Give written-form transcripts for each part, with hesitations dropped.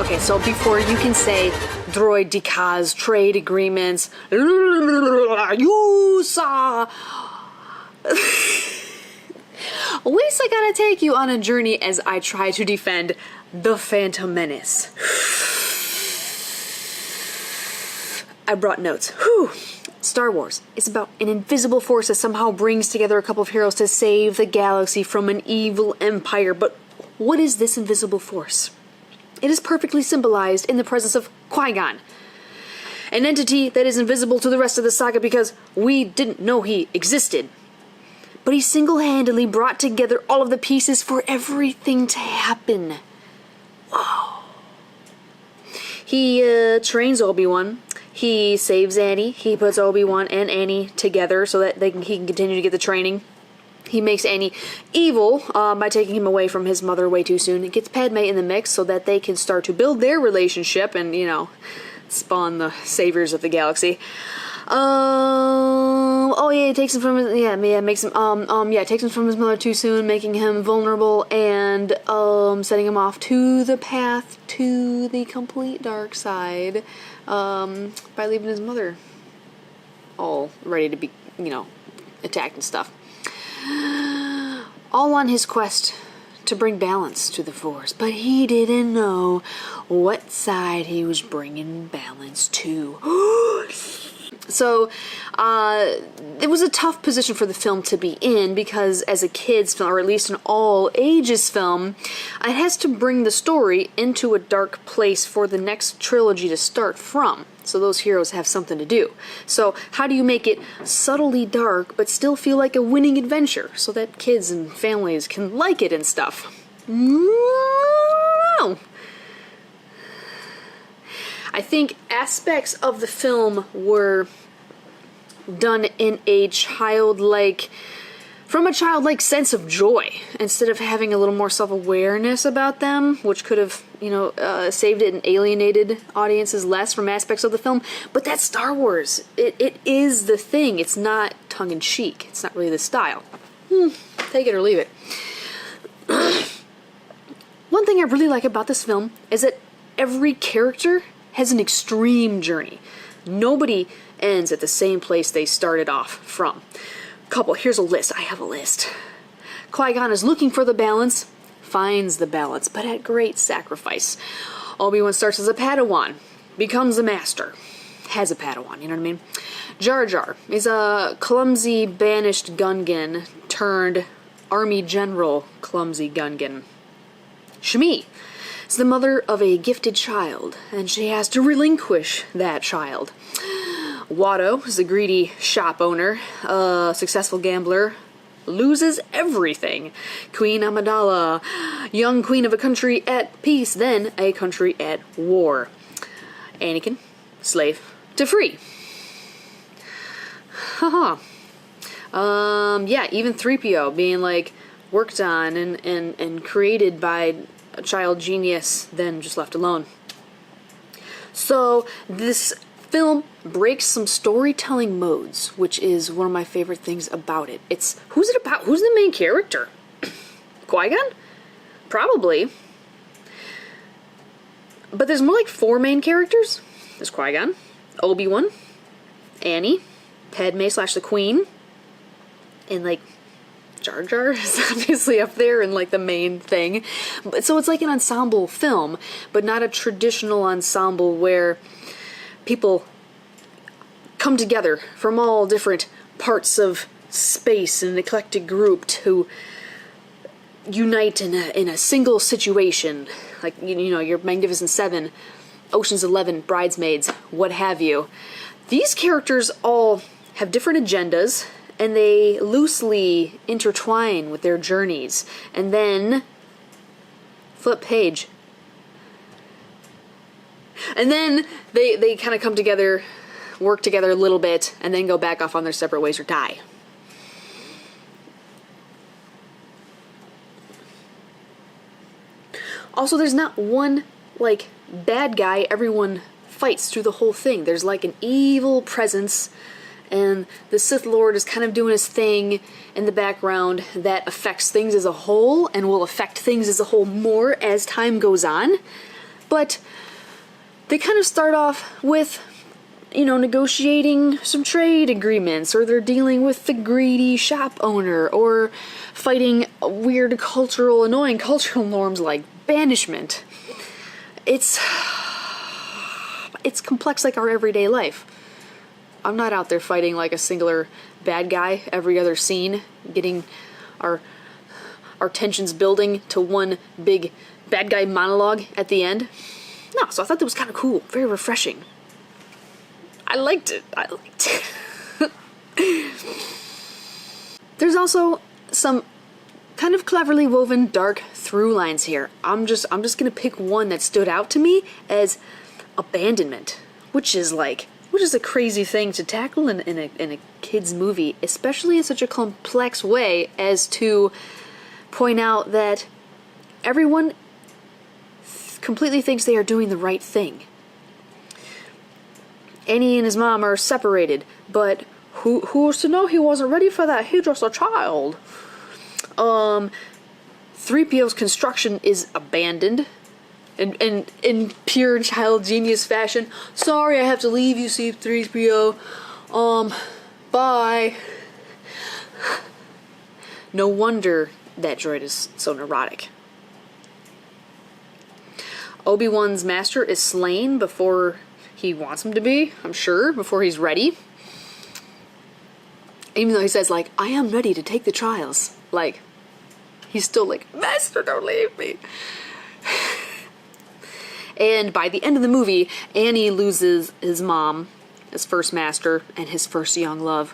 Okay, so before you can say droid decals, trade agreements, you saw. At least I gotta take you on a journey as I try to defend the Phantom Menace. I brought notes. Whew. Star Wars is about an invisible force that somehow brings together a couple of heroes to save the galaxy from an evil empire. But what is this invisible force? It is perfectly symbolized in the presence of Qui-Gon, an entity that is invisible to the rest of the saga because we didn't know he existed. But he single-handedly brought together all of the pieces for everything to happen. Whoa. He trains Obi-Wan. He saves Annie. He puts Obi-Wan and Annie together so that he can continue to get the training. He makes Annie evil by taking him away from his mother way too soon. He gets Padme in the mix so that they can start to build their relationship and, you know, spawn the saviors of the galaxy. It takes him from his, takes him from his mother too soon, making him vulnerable and setting him off to the path to the complete dark side by leaving his mother all ready to be, you know, attacked and stuff. All on his quest to bring balance to the Force, but he didn't know what side he was bringing balance to. So, it was a tough position for the film to be in because as a kid's film, or at least an all-ages film, it has to bring the story into a dark place for the next trilogy to start from. So those heroes have something to do. So how do you make it subtly dark but still feel like a winning adventure so that kids and families can like it and stuff? I think aspects of the film were done in a childlike sense of joy instead of having a little more self-awareness about them, which could have, saved it and alienated audiences less from aspects of the film. But that's Star Wars. It is the thing. It's not tongue-in-cheek. It's not really the style. Take it or leave it. One thing I really like about this film is that every character has an extreme journey. Nobody ends at the same place they started off from. Here's a list. I have a list. Qui-Gon is looking for the balance, finds the balance, but at great sacrifice. Obi-Wan starts as a Padawan, becomes a master, has a Padawan, you know what I mean? Jar Jar is a clumsy, banished Gungan turned army general clumsy Gungan. Shmi is the mother of a gifted child, and she has to relinquish that child. Watto is a greedy shop owner, a successful gambler, loses everything. Queen Amidala, young queen of a country at peace, then a country at war. Anakin, slave to free. Haha. Even 3PO being like worked on and created by a child genius, then just left alone. So this film breaks some storytelling modes, which is one of my favorite things about it. Who's it about? Who's the main character? Qui-Gon? Probably. But there's more like 4 main characters. There's Qui-Gon, Obi-Wan, Annie, Padme / the Queen, and like Jar Jar is obviously up there and like the main thing. So it's like an ensemble film, but not a traditional ensemble where people come together from all different parts of space in an eclectic group to unite in a single situation, like your Magnificent Seven, Ocean's 11, Bridesmaids, what have you. These characters all have different agendas, and they loosely intertwine with their journeys, and then flip page. And then they kind of come together, work together a little bit, and then go back off on their separate ways or die. Also, there's not one, like, bad guy everyone fights through the whole thing. There's, like, an evil presence, and the Sith Lord is kind of doing his thing in the background that affects things as a whole, and will affect things as a whole more as time goes on. But they kind of start off with, you know, negotiating some trade agreements, or they're dealing with the greedy shop owner, or fighting weird annoying cultural norms like banishment. It's complex like our everyday life. I'm not out there fighting like a singular bad guy every other scene, getting our tensions building to one big bad guy monologue at the end. No, so I thought that was kind of cool, very refreshing. I liked it. There's also some kind of cleverly woven dark through lines here. I'm just gonna pick one that stood out to me as abandonment, which is a crazy thing to tackle in a kid's movie, especially in such a complex way as to point out that everyone completely thinks they are doing the right thing. Annie and his mom are separated, but who's to know he wasn't ready for that? He's just a child. 3PO's construction is abandoned in pure child genius fashion. Sorry, I have to leave you, C-3PO. Bye. No wonder that droid is so neurotic. Obi-Wan's master is slain before he wants him to be, I'm sure, before he's ready. Even though he says, like, I am ready to take the trials. Like, he's still like, Master, don't leave me. And by the end of the movie, Annie loses his mom, his first master, and his first young love.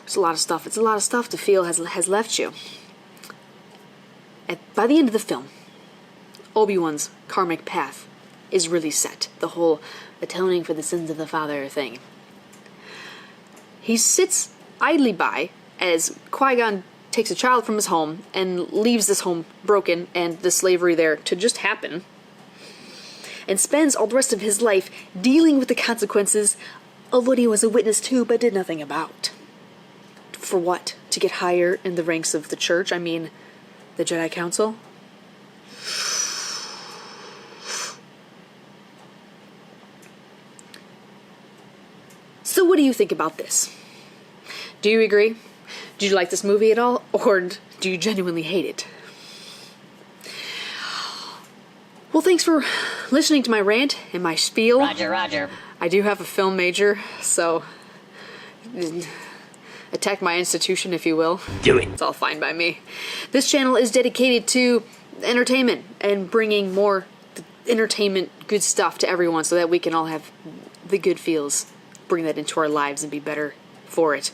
It's a lot of stuff. It's a lot of stuff to feel has left you. By the end of the film, Obi-Wan's karmic path is really set. The whole atoning for the sins of the father thing. He sits idly by as Qui-Gon takes a child from his home and leaves this home broken and the slavery there to just happen, and spends all the rest of his life dealing with the consequences of what he was a witness to but did nothing about. For what? To get higher in the ranks of the church? I mean, the Jedi Council? So what do you think about this? Do you agree? Do you like this movie at all? Or do you genuinely hate it? Well, thanks for listening to my rant and my spiel. Roger, roger. I do have a film major, so attack my institution, if you will. Do it. It's all fine by me. This channel is dedicated to entertainment and bringing more entertainment, good stuff to everyone so that we can all have the good feels. Bring that into our lives and be better for it.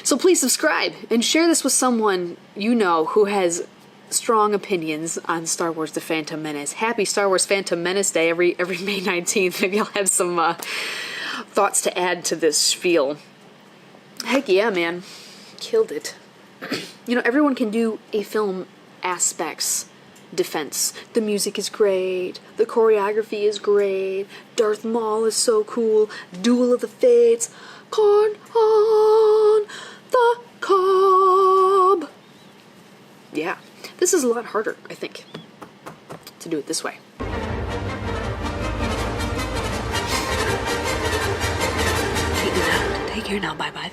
So please subscribe and share this with someone you know who has strong opinions on Star Wars The Phantom Menace. Happy Star Wars Phantom Menace Day every May 19th. Maybe I'll have some thoughts to add to this spiel. Heck yeah, man. Killed it. You know, everyone can do a film aspects defense. The music is great. The choreography is great. Darth Maul is so cool. Duel of the Fates. Corn on the cob. Yeah. This is a lot harder, I think, to do it this way. Take care now. Bye-bye.